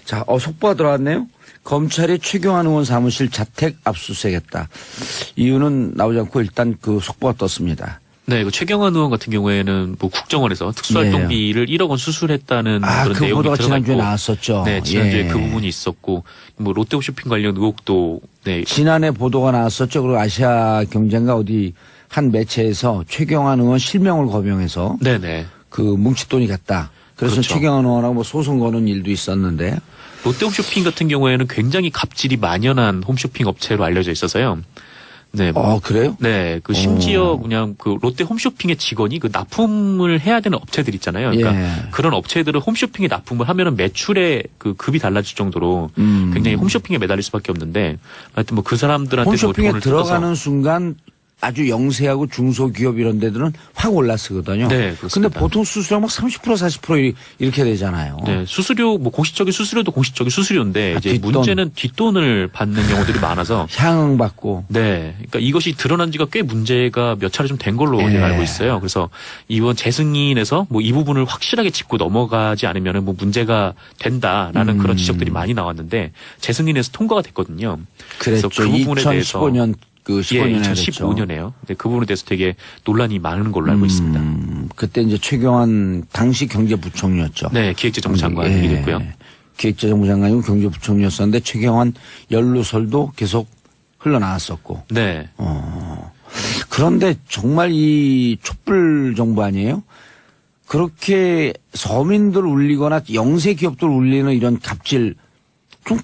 자, 속보가 들어왔네요. 검찰이 최경환 의원 사무실 자택 압수수색했다. 이유는 나오지 않고 일단 그 속보가 떴습니다. 네, 그 최경환 의원 같은 경우에는 뭐 국정원에서 특수활동비를 1억 원 수술했다는 그런 그 내용이 보도가 들어가 있고, 지난주에 나왔었죠. 네, 지난주에 예. 그 부분이 있었고, 뭐 롯데홈쇼핑 관련 의혹도 네, 지난해 보도가 나왔었죠. 그리고 아시아 경제인가 어디 한 매체에서 최경환 의원 실명을 거명해서 네네. 그 뭉칫돈이 갔다. 그래서 그렇죠. 최경환 의원하고 뭐 소송 거는 일도 있었는데. 롯데홈쇼핑 같은 경우에는 굉장히 갑질이 만연한 홈쇼핑 업체로 알려져 있어서요. 네. 그래요? 네. 그 심지어 그냥 그 롯데 홈쇼핑의 직원이 그 납품을 해야 되는 업체들 있잖아요. 그러니까 예. 그런 업체들은 홈쇼핑에 납품을 하면은 매출에 그 급이 달라질 정도로 굉장히 홈쇼핑에 매달릴 수밖에 없는데 하여튼 뭐 그 사람들한테 홈쇼핑에 돈을 들어가는 뜯어서 순간 아주 영세하고 중소기업 이런 데들은 확 올랐거든요. 네, 근데 그렇습니다. 보통 수수료 막 30% 40% 이렇게 되잖아요. 네, 수수료 뭐 공식적인 수수료도 공식적인 수수료인데 이제 뒷돈. 문제는 뒷돈을 받는 경우들이 많아서 향응 받고. 네. 그러니까 이것이 드러난 지가 꽤 문제가 몇 차례 좀 된 걸로 예. 제가 알고 있어요. 그래서 이번 재승인에서 뭐 이 부분을 확실하게 짚고 넘어가지 않으면 뭐 문제가 된다라는 그런 지적들이 많이 나왔는데 재승인에서 통과가 됐거든요. 그랬죠. 그 부분에 대해서 2015년 그 15년에 예, 2015년에요. 그 부분에 대해서 되게 논란이 많은 걸로 알고 있습니다. 그때 이제 최경환 당시 경제부총리였죠. 네, 기획재정부 장관이 됐고요. 기획재정부 장관이고 경제부총리였었는데 최경환 연루설도 계속 흘러나왔었고. 네. 그런데 정말 이 촛불 정부 아니에요? 그렇게 서민들 울리거나 영세 기업들 울리는 이런 갑질 좀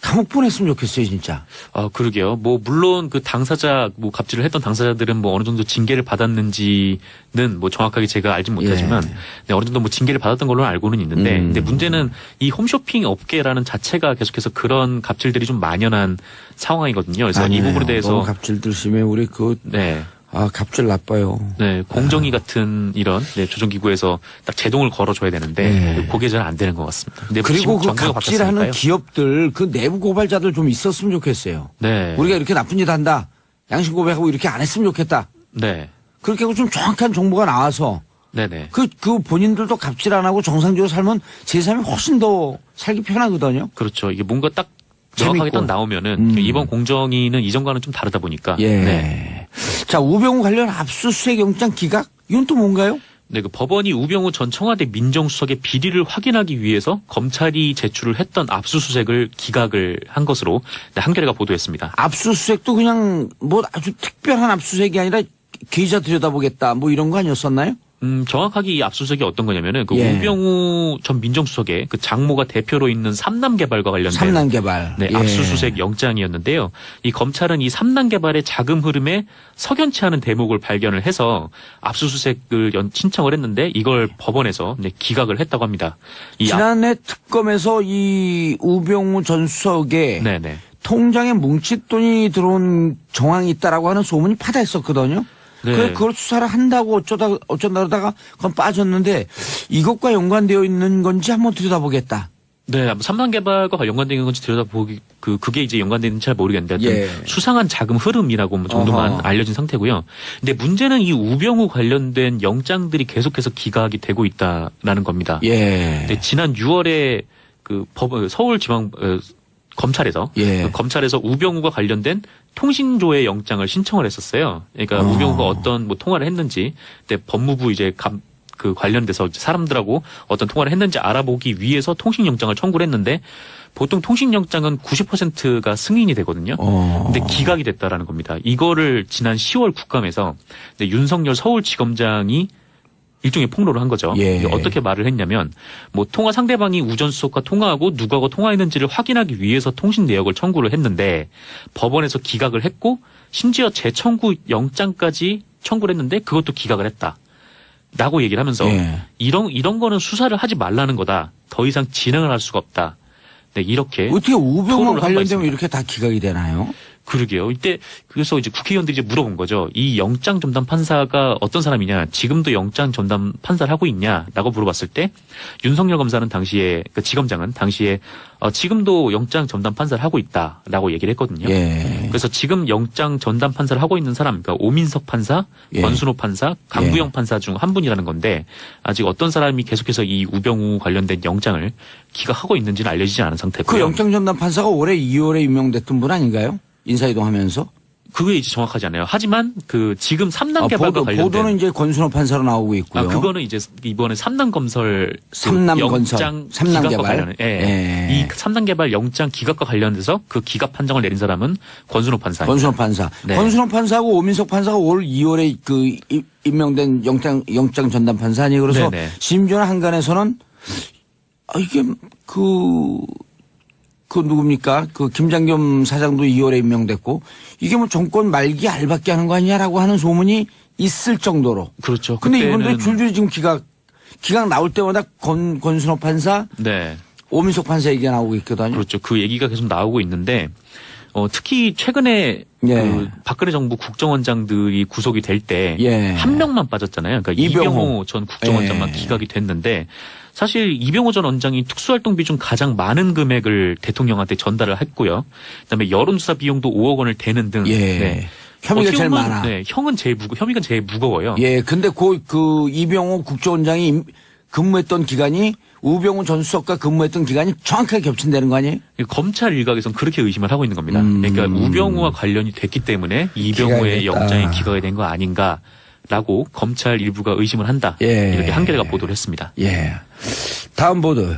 감옥 보냈으면 좋겠어요, 진짜. 그러게요. 뭐 물론 그 당사자 뭐 갑질을 했던 당사자들은 뭐 어느 정도 징계를 받았는지는 뭐 정확하게 제가 알진 못하지만 네, 어느 정도 뭐 징계를 받았던 걸로 알고는 있는데 근데 문제는 이 홈쇼핑 업계라는 자체가 계속해서 그런 갑질들이 좀 만연한 상황이거든요. 그래서 이 부분에 대해서 너무 갑질들 심해. 우리 네. 갑질 나빠요. 네, 공정위 같은 이런 조정기구에서 딱 제동을 걸어줘야 되는데 그게 잘 안 되는 것 같습니다. 근데 그리고 그 정부가 갑질하는 바뀌었으니까요. 기업들 그 내부 고발자들 좀 있었으면 좋겠어요. 네, 우리가 이렇게 나쁜 짓 한다. 양심 고백하고 이렇게 안 했으면 좋겠다. 네, 그렇게 하고 좀 정확한 정보가 나와서 네네. 그 본인들도 갑질 안 하고 정상적으로 살면 제 삶이 훨씬 더 살기 편하거든요. 그렇죠. 이게 뭔가 딱 정확하게 딱 나오면은 이번 공정위는 이전과는 좀 다르다 보니까. 예. 네. 자, 우병우 관련 압수수색 영장 기각? 이건 또 뭔가요? 네, 그 법원이 우병우 전 청와대 민정수석의 비리를 확인하기 위해서 검찰이 제출을 했던 압수수색을 기각을 한 것으로 한겨레가 보도했습니다. 압수수색도 그냥 뭐 아주 특별한 압수수색이 아니라 계좌 들여다보겠다 뭐 이런 거 아니었었나요? 정확하게 이 압수수색이 어떤 거냐면은 그 예. 우병우 전 민정수석의 그 장모가 대표로 있는 삼남개발과 관련된 삼남개발. 네, 예. 압수수색 영장이었는데요. 이 검찰은 이 삼남개발의 자금 흐름에 석연치 않은 대목을 발견을 해서 압수수색을 신청을 했는데 이걸 법원에서 기각을 했다고 합니다. 지난해 특검에서 이 우병우 전 수석의 네네. 통장에 뭉칫돈이 들어온 정황이 있다라고 하는 소문이 파다했었거든요. 네. 그래 그걸 수사를 한다고 어쩐다다가 그건 빠졌는데 이것과 연관되어 있는 건지 한번 들여다보겠다. 네, 삼남개발과 연관된 건지 들여다보기 그게 이제 연관되는지 잘 모르겠는데 예. 수상한 자금 흐름이라고 뭐 정도만 알려진 상태고요. 근데 문제는 이 우병우 관련된 영장들이 계속해서 기각이 되고 있다라는 겁니다. 예. 네, 지난 6월에 그 서울지방 검찰에서 그 검찰에서 우병우가 관련된 통신조회 영장을 신청을 했었어요. 그러니까 우병우가 어떤 뭐 통화를 했는지, 근데 법무부 이제 그 관련돼서 사람들하고 어떤 통화를 했는지 알아보기 위해서 통신영장을 청구를 했는데 보통 통신영장은 90%가 승인이 되거든요. 근데 기각이 됐다라는 겁니다. 이거를 지난 10월 국감에서 윤석열 서울지검장이 일종의 폭로를 한 거죠. 예. 어떻게 말을 했냐면 뭐 통화 상대방이 우전 수석과 통화하고 누구하고 통화했는지를 확인하기 위해서 통신 내역을 청구를 했는데 법원에서 기각을 했고 심지어 재청구 영장까지 청구를 했는데 그것도 기각을 했다. 라고 얘기를 하면서 이런 거는 수사를 하지 말라는 거다. 더 이상 진행을 할 수가 없다. 네, 이렇게 어떻게 우병우 토론을 한 바 관련되면 있습니다. 이렇게 다 기각이 되나요? 그러게요. 이때 그래서 이제 국회의원들이 이제 물어본 거죠. 이 영장 전담 판사가 어떤 사람이냐, 지금도 영장 전담 판사를 하고 있냐라고 물어봤을 때 윤석열 검사는 당시에 그 지검장은 당시에 지금도 영장 전담 판사를 하고 있다라고 얘기를 했거든요. 예. 그래서 지금 영장 전담 판사를 하고 있는 사람, 그러니까 오민석 판사, 예. 권순호 판사, 강구영 판사 중 한 분이라는 건데 아직 어떤 사람이 계속해서 이 우병우 관련된 영장을 기각하고 있는지는 알려지지 않은 상태고요. 그 영장 전담 판사가 올해 2월에 임명됐던 분 아닌가요? 인사이동하면서? 그게 이제 정확하지 않아요. 하지만 그 지금 3단 개발과 관련된 보도는 이제 권순호 판사로 나오고 있고요. 그거는 이제 이번에 3단 건설 삼남 건설, 영장 삼남 기각과 개발. 관련, 이 3단 개발 영장 기각과 관련돼서 그 기각 판정을 내린 사람은 권순호 판사. 권순호 판사. 네. 권순호 판사하고 오민석 판사가 올 2월에 그 임명된 영장 전담 판사 아니에요. 그래서 네네. 심지어는 한간에서는 이게 그 누굽니까? 그 김장겸 사장도 2월에 임명됐고 이게 뭐 정권 말기 알박기 하는 거 아니냐라고 하는 소문이 있을 정도로. 그렇죠. 근데 그때는 이분들이 줄줄이 지금 기각 나올 때마다 권순호 판사, 네. 오민석 판사 얘기가 나오고 있거든요. 그렇죠. 그 얘기가 계속 나오고 있는데 특히 최근에 예. 그 박근혜 정부 국정원장들이 구속이 될 때 한 예. 명만 빠졌잖아요. 그러니까 이병호 전 국정원장만 예. 기각이 됐는데 사실 이병호 전 원장이 특수활동비 중 가장 많은 금액을 대통령한테 전달을 했고요. 그다음에 여론조사 비용도 5억 원을 대는 등. 예. 네. 혐의가 제일 보면, 많아. 네, 혐의가 제일 무거워요. 예. 근데 그 이병호 국정원장이 근무했던 기간이 우병우 전 수석과 근무했던 기간이 정확하게 겹친다는 거 아니에요? 검찰 일각에서는 그렇게 의심을 하고 있는 겁니다. 그러니까 우병우와 관련이 됐기 때문에 이병우의 기각이 됐다. 영장이 기각이 된 거 아닌가라고 검찰 일부가 의심을 한다. 예. 이렇게 한겨레가 보도를 했습니다. 예. 다음 보도요.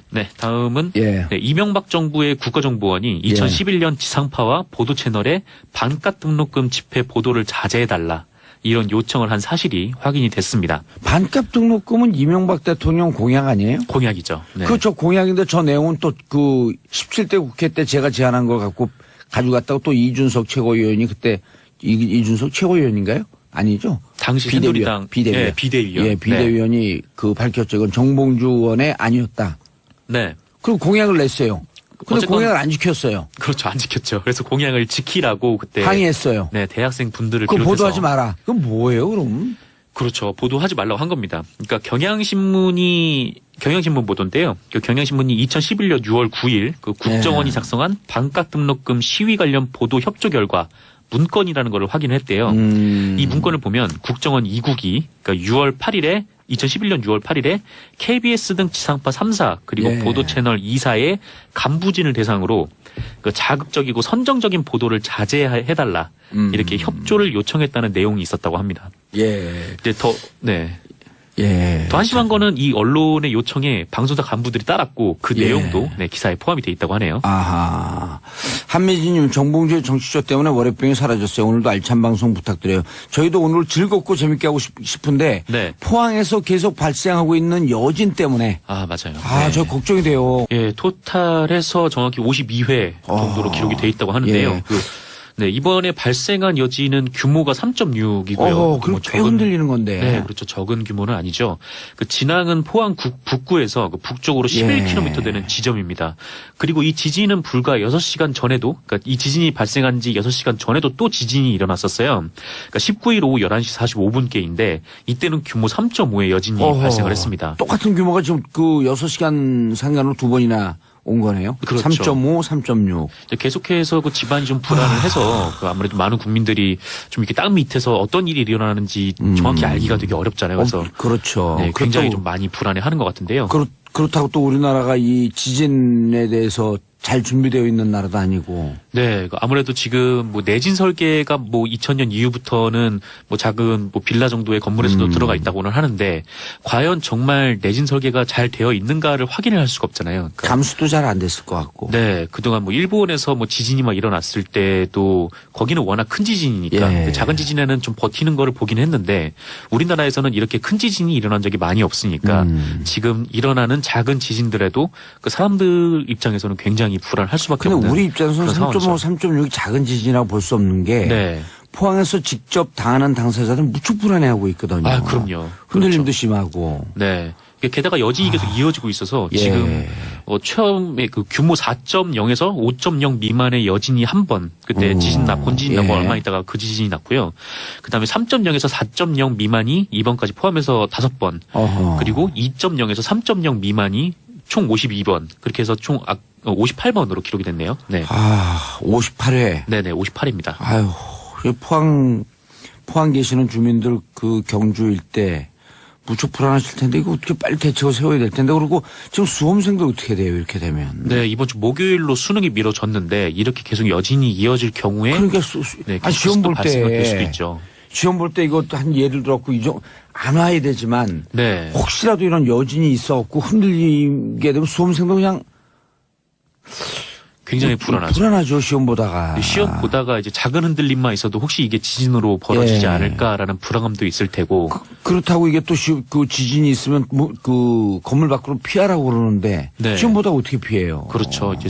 네, 다음은 예. 네, 이명박 정부의 국가정보원이 2011년 지상파와 보도 채널에 반값 등록금 집회 보도를 자제해달라. 이런 요청을 한 사실이 확인이 됐습니다. 반값 등록금은 이명박 대통령 공약 아니에요? 공약이죠. 네. 그저 공약인데 저 내용은 또 그 17대 국회 때 제가 제안한 걸 갖고 가져갔다고 또 이준석 최고위원이 그때 이준석 최고위원인가요? 아니죠? 당시 새누리당 비대위원. 예, 비대위원. 예, 비대위원이 그 밝혔죠. 이건 정봉주 의원의 아니었다. 네. 그리고 공약을 냈어요. 근데 어쨌건 공약을 안 지켰어요. 그렇죠. 안 지켰죠. 그래서 공약을 지키라고 그때 항의했어요. 네, 대학생 분들을 그거 비롯해서 보도하지 마라. 그건 뭐예요, 그럼? 그렇죠. 보도하지 말라고 한 겁니다. 그러니까 경향신문 보도인데요. 그 경향신문이 2011년 6월 9일 그 국정원이 네. 작성한 반값 등록금 시위 관련 보도 협조 결과 문건이라는 걸 확인했대요. 이 문건을 보면 국정원 2국이 그러니까 2011년 6월 8일에 KBS 등 지상파 3사 그리고 예. 보도 채널 2사의 간부진을 대상으로 그 자극적이고 선정적인 보도를 자제해달라 이렇게 협조를 요청했다는 내용이 있었다고 합니다. 예. 이제 예. 더 한심한 거는 이 언론의 요청에 방송사 간부들이 따랐고 그 예. 내용도 네, 기사에 포함이 돼 있다고 하네요. 아하. 한미진님, 정봉주의 정치쇼 때문에 월요병이 사라졌어요. 오늘도 알찬 방송 부탁드려요. 저희도 오늘 즐겁고 재밌게 하고 싶은데 네. 포항에서 계속 발생하고 있는 여진 때문에 아, 맞아요. 저 걱정이 돼요. 예, 토탈에서 정확히 52회 정도로 기록이 돼 있다고 하는데요. 예. 네, 이번에 발생한 여지는 규모가 3.6이고요. 그리고 꽤 흔들리는 건데. 네, 그렇죠. 적은 규모는 아니죠. 그 진앙은 포항 북구에서 그 북쪽으로 11km 되는 지점입니다. 그리고 이 지진은 불과 6시간 전에도, 그러니까 이 지진이 발생한 지 6시간 전에도 또 지진이 일어났었어요. 그러니까 19일 오후 11시 45분께인데 이때는 규모 3.5의 여진이 발생을 했습니다. 똑같은 규모가 지금 그 6시간 상간으로 두 번이나 온 거네요. 그렇죠. 3.5, 3.6. 계속해서 그 집안이 좀 불안을 해서 그 아무래도 많은 국민들이 좀 이렇게 땅 밑에서 어떤 일이 일어나는지 정확히 알기가 되게 어렵잖아요. 그래서 그렇죠. 네, 굉장히 그렇다고, 좀 많이 불안해하는 것 같은데요. 그렇다고 또 우리나라가 이 지진에 대해서 잘 준비되어 있는 나라도 아니고. 네, 아무래도 지금 뭐 내진 설계가 뭐 2000년 이후부터는 뭐 작은 뭐 빌라 정도의 건물에서도 들어가 있다고는 하는데 과연 정말 내진 설계가 잘 되어 있는가를 확인을 할 수가 없잖아요. 그러니까 감수도 잘 안 됐을 것 같고. 네, 그동안 뭐 일본에서 뭐 지진이 막 일어났을 때도 거기는 워낙 큰 지진이니까 예. 작은 지진에는 좀 버티는 거를 보긴 했는데 우리나라에서는 이렇게 큰 지진이 일어난 적이 많이 없으니까 지금 일어나는 작은 지진들에도 그 사람들 입장에서는 굉장히 불안할 수밖에 근데 없는. 우리 입장에서는 그런 3.5, 3.6이 작은 지진이라고 볼 수 없는 게 네. 포항에서 직접 당하는 당사자들은 무척 불안해하고 있거든요. 아, 그럼요. 흔들림도 그렇죠. 심하고. 네. 게다가 여진이 계속 이어지고 있어서 예. 지금 처음에 그 규모 4.0에서 5.0 미만의 여진이 한 번 그때 본지진 나고 얼마 있다가 그 지진이 났고요. 그다음에 3.0에서 4.0 미만이 이번까지 포함해서 5번. 그리고 2.0에서 3.0 미만이 총 52번. 그렇게 해서 총 58번으로 기록이 됐네요. 네. 58회. 네네, 58회입니다. 아유, 포항 계시는 주민들 그 경주 일대 무척 불안하실 텐데 이거 어떻게 빨리 대책을 세워야 될 텐데 그리고 지금 수험생들 어떻게 돼요 이렇게 되면? 네, 이번 주 목요일로 수능이 미뤄졌는데 이렇게 계속 여진이 이어질 경우에 그러니까 시험 볼 때 수도 있죠. 시험 볼 때 이것도 한 예를 들었고 안 와야 되지만 네. 혹시라도 이런 여진이 있어갖고 흔들리게 되면 수험생도 그냥 굉장히 불안하죠. 불안하죠 시험 보다가. 시험 보다가 이제 작은 흔들림만 있어도 혹시 이게 지진으로 벌어지지 않을까라는 불안감도 있을 테고. 그렇다고 이게 또 그 지진이 있으면 그 건물 밖으로 피하라고 그러는데 네. 시험 보다가 어떻게 피해요? 그렇죠. 이제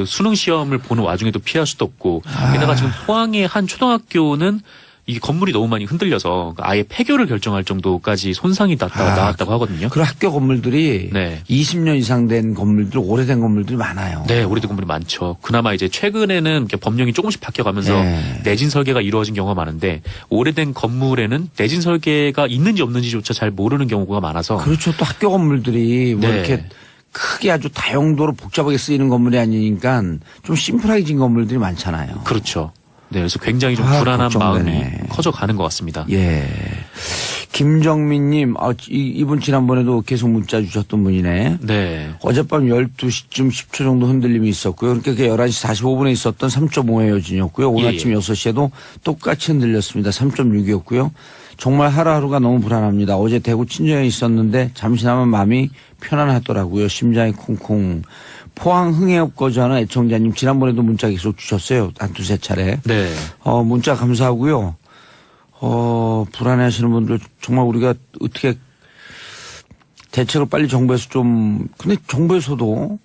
수능 시험을 보는 와중에도 피할 수도 없고. 게다가 지금 포항의 한 초등학교는 이게 건물이 너무 많이 흔들려서 아예 폐교를 결정할 정도까지 손상이 나왔다고 하거든요. 그리고 학교 건물들이 네. 20년 이상 된 건물들, 오래된 건물들이 많아요. 네, 오래된 건물이 많죠. 그나마 이제 최근에는 이렇게 법령이 조금씩 바뀌어가면서 내진 설계가 이루어진 경우가 많은데 오래된 건물에는 내진 설계가 있는지 없는지조차 잘 모르는 경우가 많아서. 그렇죠. 또 학교 건물들이 뭐 이렇게 크게 아주 다용도로 복잡하게 쓰이는 건물이 아니니까 좀 심플하게 진 건물들이 많잖아요. 그렇죠. 네, 그래서 굉장히 좀 불안한 걱정되네. 마음이 커져가는 것 같습니다. 예. 김정민님, 이분 지난번에도 계속 문자 주셨던 분이네. 네. 어젯밤 12시쯤 10초 정도 흔들림이 있었고요. 그러니까 그게 11시 45분에 있었던 3.5의 여진이었고요. 오늘 아침 6시에도 똑같이 흔들렸습니다. 3.6이었고요. 정말 하루하루가 너무 불안합니다. 어제 대구 친정에 있었는데 잠시나마 마음이 편안하더라고요. 심장이 쿵쿵. 포항 흥해업 거주하는 애청자님 지난번에도 문자 계속 주셨어요. 한 두세 차례. 네. 문자 감사하고요. 불안해하시는 분들 정말 우리가 어떻게 대책을 빨리 정부에서 근데 정부에서도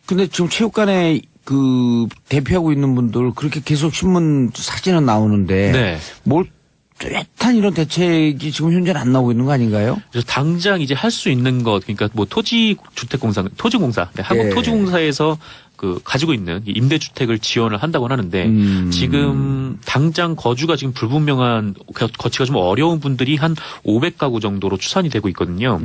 근데 지금 체육관에 대피하고 있는 분들 그렇게 계속 신문 사진은 나오는데 네. 뚜렷한 이런 대책이 지금 현재는 안 나오고 있는 거 아닌가요? 그래서 당장 이제 할 수 있는 것, 그러니까 뭐 토지공사, 네, 한국토지공사에서 가지고 있는 임대주택을 지원을 한다고 하는데 지금 당장 거주가 지금 불분명한 거치가 좀 어려운 분들이 한 500가구 정도로 추산이 되고 있거든요.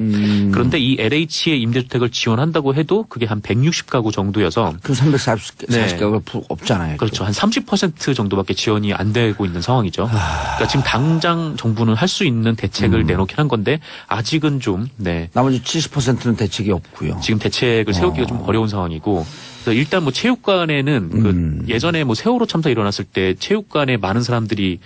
그런데 이 LH의 임대주택을 지원한다고 해도 그게 한 160가구 정도여서 그 340가구가 없잖아요. 그렇죠. 한 30% 정도밖에 지원이 안 되고 있는 상황이죠. 그러니까 지금 당장 정부는 할 수 있는 대책을 내놓긴 한 건데 아직은 좀 나머지 70%는 대책이 없고요. 지금 대책을 세우기가 좀 어려운 상황이고 그래서 일단 뭐 체육관에는 예전에 뭐 세월호 참사 일어났을 때 체육관에 많은 사람들이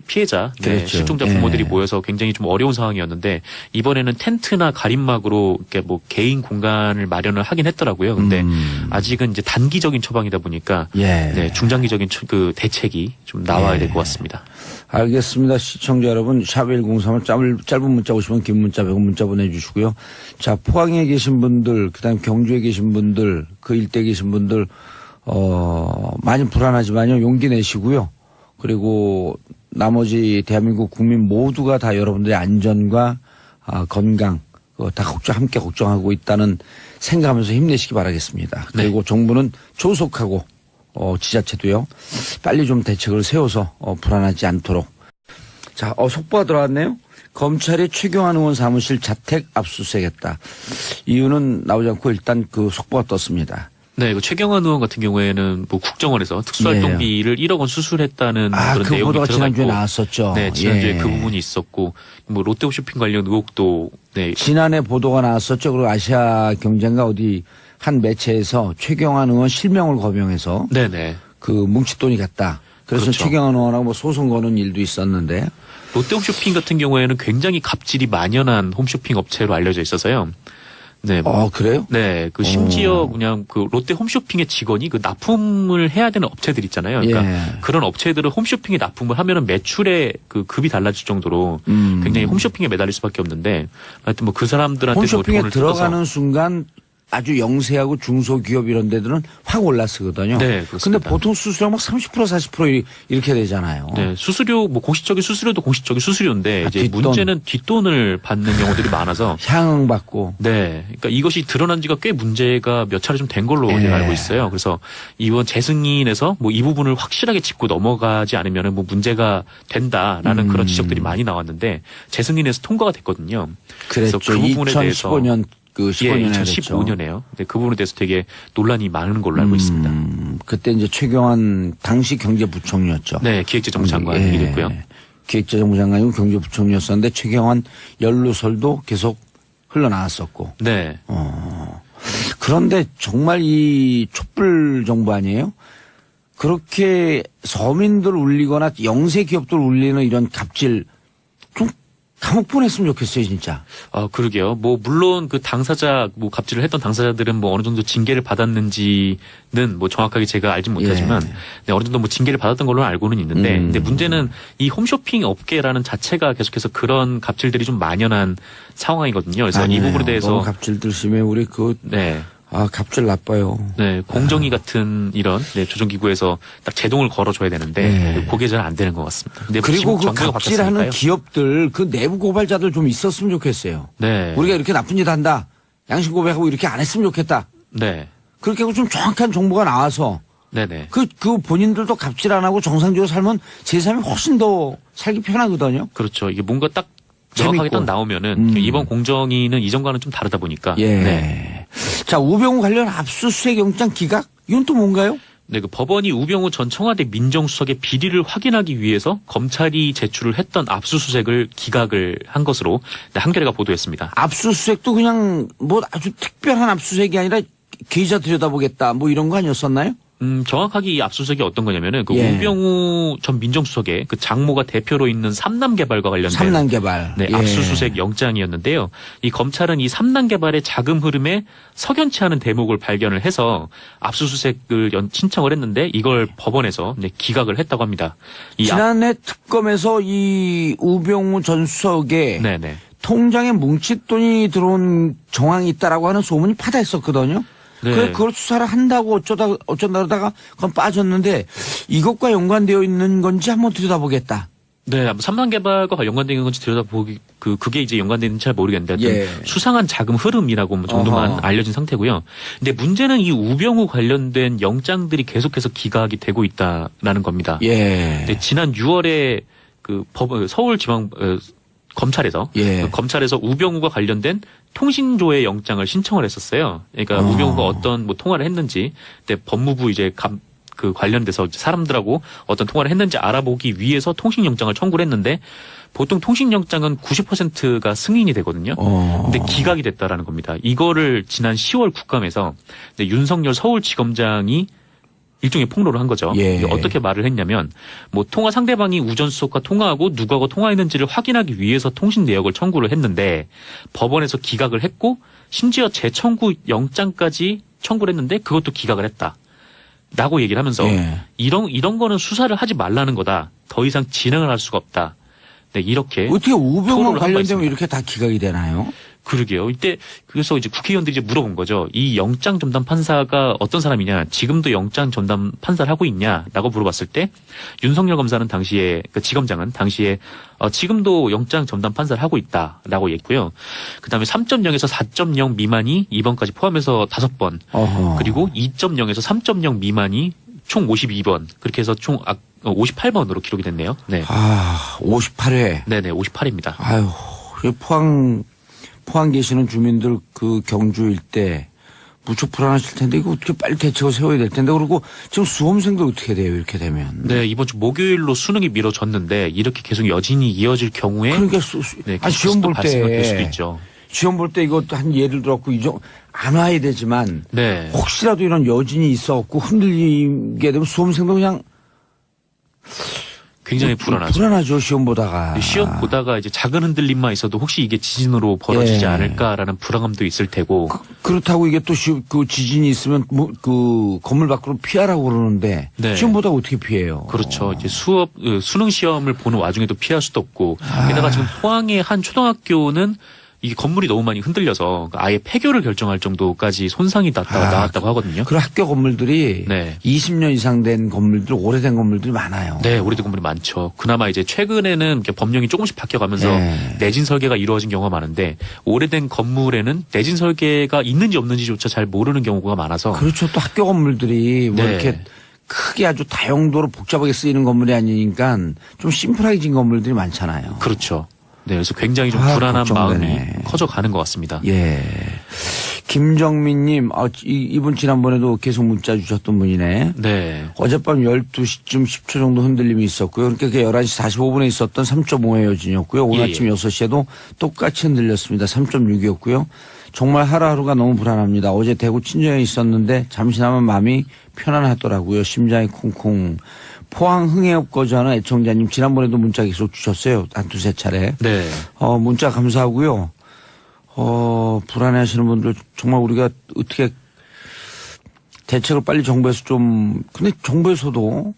피해자, 그렇죠. 실종자 부모들이 모여서 굉장히 좀 어려운 상황이었는데 이번에는 텐트나 가림막으로 이렇게 뭐 개인 공간을 마련을 하긴 했더라고요. 근데 아직은 이제 단기적인 처방이다 보니까 중장기적인 대책이 좀 나와야 될 것 같습니다. 알겠습니다. 시청자 여러분, 샵 1031 짧은 문자 오시면 긴 문자 100원 문자 보내주시고요. 자, 포항에 계신 분들, 그다음 경주에 계신 분들, 그 일대에 계신 분들 많이 불안하지만요. 용기 내시고요. 그리고 나머지 대한민국 국민 모두가 다 여러분들의 안전과 건강 다 함께 걱정하고 있다는 생각하면서 힘내시기 바라겠습니다. 그리고 정부는 조속하고 지자체도요. 빨리 좀 대책을 세워서 불안하지 않도록. 자, 속보가 들어왔네요. 검찰이 최경환 의원 사무실 자택 압수수색했다. 이유는 나오지 않고 일단 속보가 떴습니다. 네, 최경환 의원 같은 경우에는 뭐 국정원에서 특수활동비를 1억 원 수술했다는 그런 내용이 보도가 들어가 지난주에 있고, 나왔었죠. 네, 지난주에 그 부분이 있었고, 뭐 롯데홈쇼핑 관련 의혹도 지난해 보도가 나왔었죠. 그리고 아시아 경제인가 어디 한 매체에서 최경환 의원 실명을 거명해서 뭉칫돈이 갔다. 그래서 그렇죠. 최경환 의원하고 뭐 소송 거는 일도 있었는데 롯데홈쇼핑 같은 경우에는 굉장히 갑질이 만연한 홈쇼핑 업체로 알려져 있어서요. 네. 그래요? 네. 심지어 그냥 롯데 홈쇼핑의 직원이 납품을 해야 되는 업체들 있잖아요. 그러니까 그런 업체들은 홈쇼핑에 납품을 하면은 매출에 급이 달라질 정도로 굉장히 홈쇼핑에 매달릴 수밖에 없는데 하여튼 뭐 그 사람들한테 홈쇼핑에 돈을 들어가는 순간 아주 영세하고 중소기업 이런 데들은 확 올랐거든요. 네, 그렇습니다. 근데 보통 수수료 막 30% 40% 이렇게 되잖아요. 네, 수수료 뭐 공식적인 수수료도 공식적인 수수료인데 이제 뒷돈. 문제는 뒷돈을 받는 경우들이 많아서 향응받고. 네, 그러니까 이것이 드러난 지가 꽤 문제가 몇 차례 좀 된 걸로 예. 제가 알고 있어요. 그래서 이번 재승인에서 뭐 이 부분을 확실하게 짚고 넘어가지 않으면은 뭐 문제가 된다라는 그런 지적들이 많이 나왔는데 재승인에서 통과가 됐거든요. 그랬죠. 그 부분에 대해서 2015년 그 15년에 2015년에요. 근데 그 부분에 대해서 되게 논란이 많은 걸로 알고 있습니다. 그때 이제 최경환 당시 경제부총리였죠. 네, 기획재정부 장관이 됐고요. 기획재정부 장관이고 경제부총리였었는데 최경환 연루설도 계속 흘러나왔었고. 네. 그런데 정말 이 촛불 정부 아니에요? 그렇게 서민들 울리거나 영세 기업들 울리는 이런 갑질 좀 감옥 보냈으면 좋겠어요, 진짜. 그러게요. 뭐 물론 그 당사자 뭐 갑질을 했던 당사자들은 뭐 어느 정도 징계를 받았는지는 뭐 정확하게 제가 알진 못하지만 네, 어느 정도 뭐 징계를 받았던 걸로 알고는 있는데 근데 문제는 이 홈쇼핑 업계라는 자체가 계속해서 그런 갑질들이 좀 만연한 상황이거든요. 그래서 이 부분에 대해서 너무 갑질들 심해 우리 네. 갑질 나빠요. 네, 공정위 같은 이런 조정기구에서 딱 제동을 걸어줘야 되는데 그게 잘 안 되는 것 같습니다. 근데 그리고 그 정부가 갑질하는 바뀌었으니까요. 기업들 그 내부 고발자들 좀 있었으면 좋겠어요. 네. 우리가 이렇게 나쁜 짓 한다. 양심 고백하고 이렇게 안 했으면 좋겠다. 네. 그렇게 하고 좀 정확한 정보가 나와서 네네. 그 본인들도 갑질 안 하고 정상적으로 살면 제3이 훨씬 더 살기 편하거든요. 그렇죠. 이게 뭔가 딱 정확하게 딱 나오면은 이번 공정위는 이전과는 좀 다르다 보니까. 예. 네. 자, 우병우 관련 압수수색 영장 기각? 이건 또 뭔가요? 네, 그 법원이 우병우 전 청와대 민정수석의 비리를 확인하기 위해서 검찰이 제출을 했던 압수수색을 기각을 한 것으로 한겨레가 보도했습니다. 압수수색도 그냥 뭐 아주 특별한 압수수색이 아니라 계좌 들여다보겠다 뭐 이런 거 아니었었나요? 정확하게 이 압수수색이 어떤 거냐면은 그 우병우 전 민정수석의 그 장모가 대표로 있는 삼남개발과 관련된 삼남개발. 네, 압수수색 영장이었는데요. 이 검찰은 이 삼남개발의 자금 흐름에 석연치 않은 대목을 발견을 해서 압수수색을 신청을 했는데 이걸 법원에서 기각을 했다고 합니다. 지난해 특검에서 이 우병우 전 수석의 네네. 통장에 뭉칫돈이 들어온 정황이 있다라고 하는 소문이 파다했었거든요. 네. 그래 그걸 수사를 한다고 어쩐다 그러다가 그건 빠졌는데 이것과 연관되어 있는 건지 한번 들여다보겠다. 네, 삼남개발과 연관된 건지 들여다보기 그게 이제 연관되는지 잘 모르겠는데 수상한 자금 흐름이라고 정도만 알려진 상태고요. 근데 문제는 이 우병우 관련된 영장들이 계속해서 기각이 되고 있다라는 겁니다. 근데 지난 6월에 그 서울지방 검찰에서 검찰에서 우병우가 관련된 통신조회 영장을 신청을 했었어요. 그러니까 우병우가 어떤 뭐 통화를 했는지, 근데 법무부 이제 그 관련돼서 사람들하고 어떤 통화를 했는지 알아보기 위해서 통신영장을 청구를 했는데 보통 통신영장은 90%가 승인이 되거든요. 근데 기각이 됐다라는 겁니다. 이거를 지난 10월 국감에서 윤석열 서울지검장이 일종의 폭로를 한 거죠. 어떻게 말을 했냐면 뭐 통화 상대방이 우전 수석과 통화하고 누구하고 통화했는지를 확인하기 위해서 통신 내역을 청구를 했는데 법원에서 기각을 했고 심지어 재청구 영장까지 청구를 했는데 그것도 기각을 했다. 라고 얘기를 하면서 이런 거는 수사를 하지 말라는 거다. 더 이상 진행을 할 수가 없다. 네, 이렇게 어떻게 우병우 관련되면 이렇게 다 기각이 되나요? 그러게요. 이때 그래서 이제 국회의원들이 이제 물어본 거죠. 이 영장 전담 판사가 어떤 사람이냐, 지금도 영장 전담 판사를 하고 있냐라고 물어봤을 때 윤석열 검사는 당시에 그 지검장은 당시에 지금도 영장 전담 판사를 하고 있다라고 했고요. 그다음에 3.0에서 4.0 미만이 이번까지 포함해서 5번, 그리고 2.0에서 3.0 미만이 총 52번 그렇게 해서 총 58번으로 기록이 됐네요. 네. 58회. 네네, 58입니다. 아유, 포항 계시는 주민들 그 경주 일대 무척 불안하실 텐데 이거 어떻게 빨리 대책을 세워야 될 텐데 그리고 지금 수험생들 어떻게 돼요 이렇게 되면? 네, 이번 주 목요일로 수능이 미뤄졌는데 이렇게 계속 여진이 이어질 경우에 그러니까 시험 볼 때 수도 있죠. 시험 볼 때 이것도 한 예를 들었고 안 와야 되지만 혹시라도 이런 여진이 있어갖고 흔들리게 되면 수험생도 그냥 굉장히 불안하죠. 불안하죠, 시험 보다가. 시험 보다가 이제 작은 흔들림만 있어도 혹시 이게 지진으로 벌어지지 않을까라는 불안감도 있을 테고. 그렇다고 이게 또 그 지진이 있으면 그 건물 밖으로 피하라고 그러는데 시험 보다가 어떻게 피해요? 그렇죠. 이제 수능 시험을 보는 와중에도 피할 수도 없고. 게다가 지금 포항의 한 초등학교는 이게 건물이 너무 많이 흔들려서 아예 폐교를 결정할 정도까지 손상이 나왔다고 하거든요. 그리고 학교 건물들이 네. 20년 이상 된 건물들, 오래된 건물들이 많아요. 네, 오래된 건물이 많죠. 그나마 이제 최근에는 이렇게 법령이 조금씩 바뀌어가면서 네. 내진 설계가 이루어진 경우가 많은데 오래된 건물에는 내진 설계가 있는지 없는지조차 잘 모르는 경우가 많아서 그렇죠. 또 학교 건물들이 뭐 네. 이렇게 크게 아주 다용도로 복잡하게 쓰이는 건물이 아니니까 좀 심플하게 진 건물들이 많잖아요. 그렇죠. 네, 그래서 굉장히 좀 아, 불안한 걱정되네. 마음이 커져가는 것 같습니다. 예. 김정민님, 이분 지난번에도 계속 문자 주셨던 분이네. 네. 어젯밤 12시쯤 10초 정도 흔들림이 있었고요. 그러니까 11시 45분에 있었던 3.5의 여진이었고요. 오늘 예, 아침 6시에도 똑같이 흔들렸습니다. 3.6이었고요. 정말 하루하루가 너무 불안합니다. 어제 대구 친정에 있었는데 잠시나마 마음이 편안하더라고요. 심장이 쿵쿵. 포항 흥해업 거주하는 애청자님 지난번에도 문자 계속 주셨어요. 한 두세 차례. 네. 문자 감사하고요. 불안해하시는 분들 정말 우리가 어떻게 대책을 빨리 정부에서 근데 정부에서도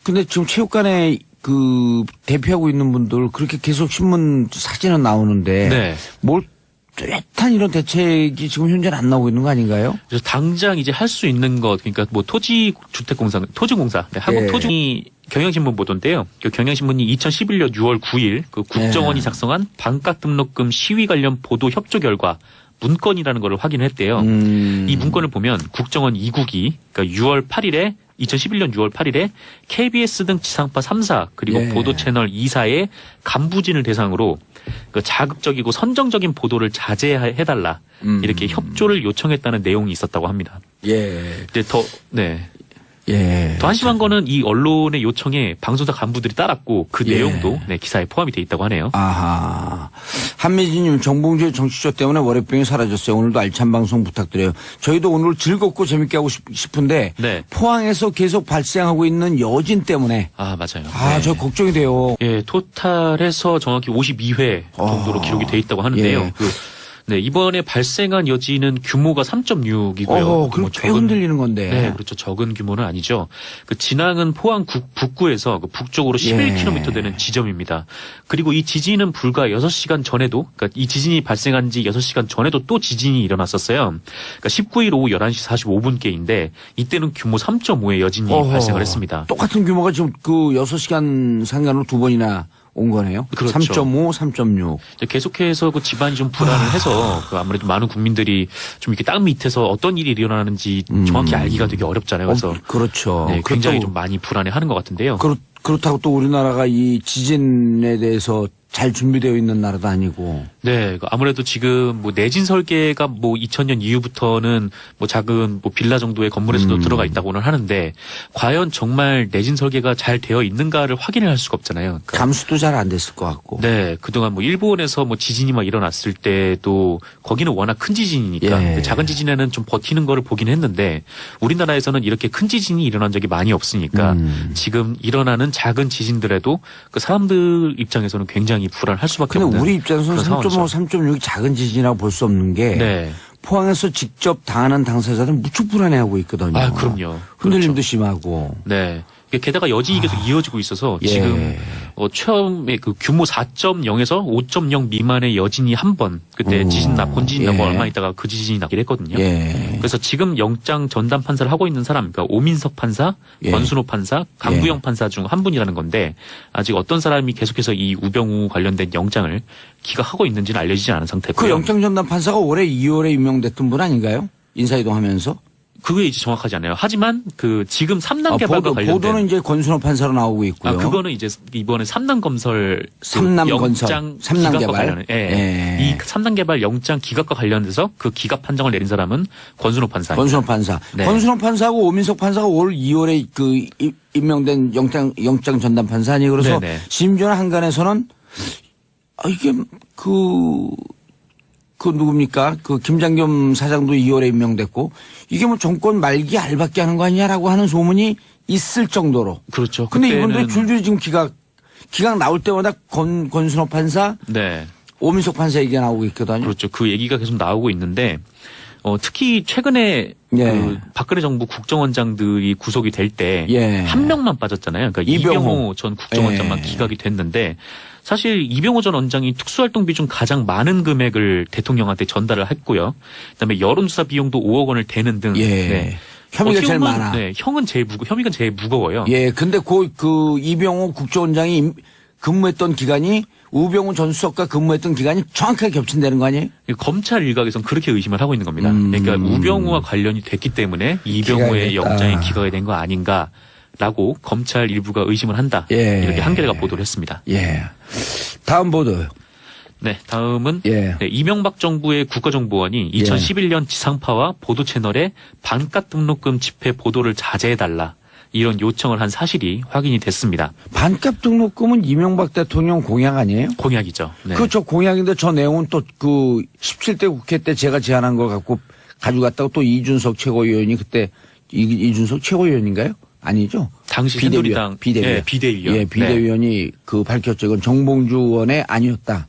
근데 지금 체육관에 대피하고 있는 분들 그렇게 계속 신문 사진은 나오는데 네. 뭘 뚜렷한 이런 대책이 지금 현재는 안 나오고 있는 거 아닌가요? 그래서 당장 이제 할 수 있는 것, 그러니까 뭐 토지공사, 네, 한국토지 경향신문 보도인데요. 그 경향신문이 2011년 6월 9일 그 국정원이 작성한 반값 등록금 시위 관련 보도 협조 결과 문건이라는 걸 확인했대요. 이 문건을 보면 국정원 2국이 그러니까 2011년 6월 8일에 KBS 등 지상파 3사 그리고 보도 채널 2사의 간부진을 대상으로 그 자극적이고 선정적인 보도를 자제해달라 이렇게 협조를 요청했다는 내용이 있었다고 합니다. 예. 이제 더 한심한 거는 이 언론의 요청에 방송사 간부들이 따랐고 그 내용도 기사에 포함이 돼 있다고 하네요. 아하. 한미진님 정봉주의 정치쇼 때문에 월요병이 사라졌어요. 오늘도 알찬 방송 부탁드려요. 저희도 오늘 즐겁고 재밌게 하고 싶은데 네. 포항에서 계속 발생하고 있는 여진 때문에 아 맞아요. 저 걱정이 돼요. 예, 토탈에서 정확히 52회 정도로 기록이 돼 있다고 하는데요. 네, 이번에 발생한 여진은 규모가 3.6이고요. 그럼 꽤 흔들리는 건데. 네, 그렇죠. 적은 규모는 아니죠. 그 진앙은 포항 북구에서 그 북쪽으로 11km 되는 지점입니다. 그리고 이 지진은 불과 6시간 전에도, 그러니까 이 지진이 발생한 지 6시간 전에도 또 지진이 일어났었어요. 그러니까 19일 오후 11시 45분께인데 이때는 규모 3.5의 여진이 발생을 했습니다. 똑같은 규모가 지금 그 6시간 상간으로 두 번이나 온 거네요. 그렇죠. 3.5, 3.6. 계속해서 그 집안이 좀 불안을 해서 그 아무래도 많은 국민들이 좀 이렇게 땅 밑에서 어떤 일이 일어나는지 정확히 알기가 되게 어렵잖아요. 그래서 그렇죠. 네, 굉장히 좀 많이 불안해하는 것 같은데요. 그렇다고 또 우리나라가 이 지진에 대해서 잘 준비되어 있는 나라도 아니고. 네, 아무래도 지금 뭐 내진 설계가 뭐 2000년 이후부터는 뭐 작은 뭐 빌라 정도의 건물에서도 들어가 있다고는 하는데 과연 정말 내진 설계가 잘 되어 있는가를 확인을 할 수가 없잖아요. 그러니까 감수도 잘 안 됐을 것 같고. 네, 그동안 뭐 일본에서 뭐 지진이 막 일어났을 때도 거기는 워낙 큰 지진이니까 작은 지진에는 좀 버티는 거를 보긴 했는데 우리나라에서는 이렇게 큰 지진이 일어난 적이 많이 없으니까 지금 일어나는 작은 지진들에도 그 사람들 입장에서는 굉장히 불안할 수밖에 없는. 근데 우리 입장에서는 그런 3.5, 3.6이 작은 지진이라고 볼 수 없는 게 포항에서 직접 당하는 당사자들은 무척 불안해하고 있거든요. 아, 그럼요. 흔들림도 그렇죠. 심하고. 네. 게다가 여진이 계속 이어지고 있어서 지금 처음에 그 규모 4.0에서 5.0 미만의 여진이 한 번 그때 본지진 나고 얼마 있다가 그 지진이 나긴 했거든요. 그래서 지금 영장 전담 판사를 하고 있는 사람, 그러니까 오민석 판사, 권순호 판사, 강구영 판사 중 한 분이라는 건데 아직 어떤 사람이 계속해서 이 우병우 관련된 영장을 기각하고 있는지는 알려지지 않은 상태고요. 그 영장 전담 판사가 올해 2월에 임명됐던 분 아닌가요? 인사이동하면서? 그게 이제 정확하지 않아요. 하지만 그 지금 3단 개발과 관련된 보도는 이제 권순호 판사로 나오고 있고요. 그거는 이제 이번에 3단 건설 영장 3단 개발. 이 3단 개발 영장 기각과 관련돼서 그 기각 판정을 내린 사람은 권순호 판사. 권순호 판사. 권순호 판사하고 오민석 판사가 올 2월에 그 임명된 영장 전담 판사 아니에요. 그래서 심지어는 한간에서는 이게 그 누굽니까? 그 김장겸 사장도 2월에 임명됐고 이게 뭐 정권 말기 알박기 하는 거 아니냐라고 하는 소문이 있을 정도로. 그렇죠. 근데 이분들이 줄줄이 지금 기각 나올 때마다 권순호 판사, 오민석 판사 얘기가 나오고 있거든요. 그렇죠. 그 얘기가 계속 나오고 있는데 특히 최근에 그 박근혜 정부 국정원장들이 구속이 될 때 한 명만 빠졌잖아요. 그러니까 이병호 전 국정원장만 기각이 됐는데 사실 이병호 전 원장이 특수활동비 중 가장 많은 금액을 대통령한테 전달을 했고요. 그다음에 여론조사 비용도 5억 원을 대는 등. 예. 네. 혐의가 제일 보면, 많아. 네, 혐의가 제일 무거워요. 예. 근데 그 이병호 국정원장이 근무했던 기간이 우병우 전 수석과 근무했던 기간이 정확하게 겹친다는 거 아니에요? 검찰 일각에서는 그렇게 의심을 하고 있는 겁니다. 그러니까 우병우와 관련이 됐기 때문에 이병우의 영장이 기각이 된 거 아닌가라고 검찰 일부가 의심을 한다. 예. 이렇게 한겨레가 보도를 했습니다. 예. 다음 보도요. 네, 다음은 예. 네, 이명박 정부의 국가정보원이 2011년 지상파와 보도 채널에 반값 등록금 집회 보도를 자제해달라. 이런 요청을 한 사실이 확인이 됐습니다. 반값 등록금은 이명박 대통령 공약 아니에요? 공약이죠. 네. 그렇죠. 공약인데 저 내용은 또 그 17대 국회 때 제가 제안한 걸 갖고 가져갔다고 또 이준석 최고위원이 그때 이준석 최고위원인가요? 아니죠. 당시 새누리당 비대위원. 네, 비대위원. 예, 비대위원이 그 밝혔죠. 이건 정봉주 의원의 아니었다.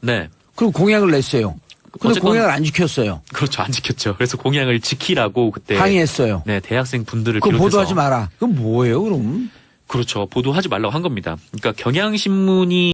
네. 그리고 공약을 냈어요. 근데 공약을 안 지켰어요. 그렇죠. 안 지켰죠. 그래서 공약을 지키라고 그때 항의했어요. 네, 대학생 분들을 그거 비롯해서 보도하지 마라. 그건 뭐예요, 그럼? 그렇죠. 보도하지 말라고 한 겁니다. 그러니까 경향신문이